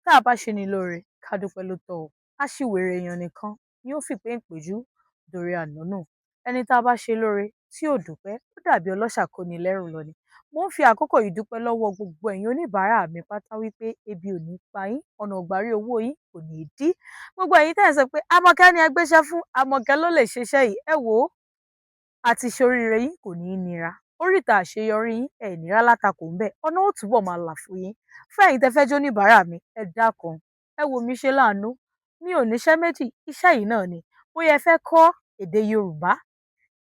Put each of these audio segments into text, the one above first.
tá a bá ṣe ni lóore ká dúpẹ́ ló tọ́ o, aṣiwèrè èèyàn nìkan ni ó fìpé ìpéjú dórí àná nù. Ẹni tá a bá ṣe lóore tí ò dúpẹ́ ó dàbí ọlọ́ṣà kónilẹ́rù lọ ni. Mo ń fi àkókò yìí dúpẹ́ lọ́wọ́ gbogbo ẹ̀yin oníbàárà mi pátá wípé ebi ò ní pa yín, ọ̀nà ìgbàrí owó yín kò ní dí. Gbogbo ẹ̀yin tẹ́ ẹ̀ sọ pé Àmọ̀kẹ́ ni ẹ gbéṣẹ́ fún, Àmọ̀kẹ́ ló lè ṣiṣẹ́ yìí, ẹ wò ó, àti ṣoríire yín kò ní nira. Oríta àṣeyọrí yín ẹ̀ ní rálátakò ńbẹ̀, ọ̀nà ó túbọ̀ máa là fún yín. Fún ẹ̀yin tẹ́ fẹ́ jóníbàárà mi, ẹ dákun, ẹ wò mí ṣe láàánú. Mi ò níṣẹ́ méjì, iṣẹ́ yìí náà ni. Bóyá ẹ fẹ́ kọ́ èdè Yorùbá,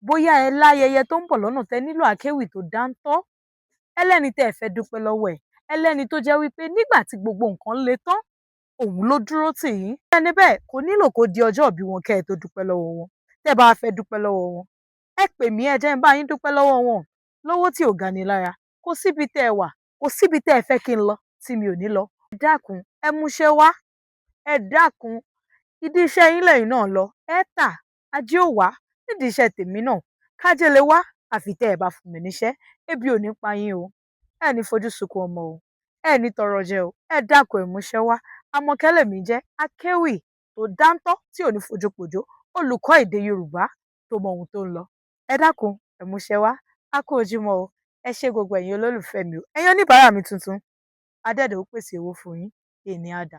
bóyá ẹ láyẹyẹ tó ń bọ̀ lọ́nà tẹ́ nílò akéwì tó dáńtọ́, ẹlẹ́ni tẹ́ ẹ fẹ́ dúpẹ́ lọ́wọ́ ẹ̀, ẹlẹ́ni tó jẹ́ wípé nígbà tí gbogbo nǹkan le tán, òun ló dúró tì yín. Ẹni bẹ́ẹ̀ kò nílò kó di ọjọ́ ìbí wọn kẹ́ ẹ tó dúpẹ́ lọ́wọ́ wọn. Tẹ́ bá fẹ́ dúpẹ́ lọ́wọ́ wọn, ẹ pè mí ẹ jẹ́ n bá yín dúpẹ́ lọ́wọ́ wọn lówó tí ò gani lára. Kò síbi tẹ́ ẹ wà, kò síbi tẹ́ ẹ fẹ́ kí n lọ tí mi ò ní lọ. Ẹ dákun, ẹ múṣẹ́ wá, ẹ dákun, ìdí iṣẹ́ yín lẹ́yìn náà lọ, ẹ tà, ajé ò wá, nídìí iṣẹ́ tèmi náà, kájé lè wá, àfi tẹ́ ẹ bá fún mi níṣẹ́, ebi ò ní pa yín o, ẹ ní fojú sunkún ọmọ o, ẹ ní tọrọ jẹ o, ẹ dákun ẹ múṣẹ́ wá. Àmọ̀kẹ́ lèmi jẹ́, akéwì tó dáńtọ́ tí ò ní fojú pòjó, olùkọ́ èdè Yorùbá tó mọ ohun tó ń lọ. Ẹ dákun, ẹ múṣẹ́ wá, a kú ojúmọ́ o, ẹ ṣé gbogbo ẹ̀yin olólùfẹ́ mi o, ẹ̀yin oníbàárà mi tuntun, Adẹ́ẹ̀dá ó pèsè owó fún yín, èní á dà.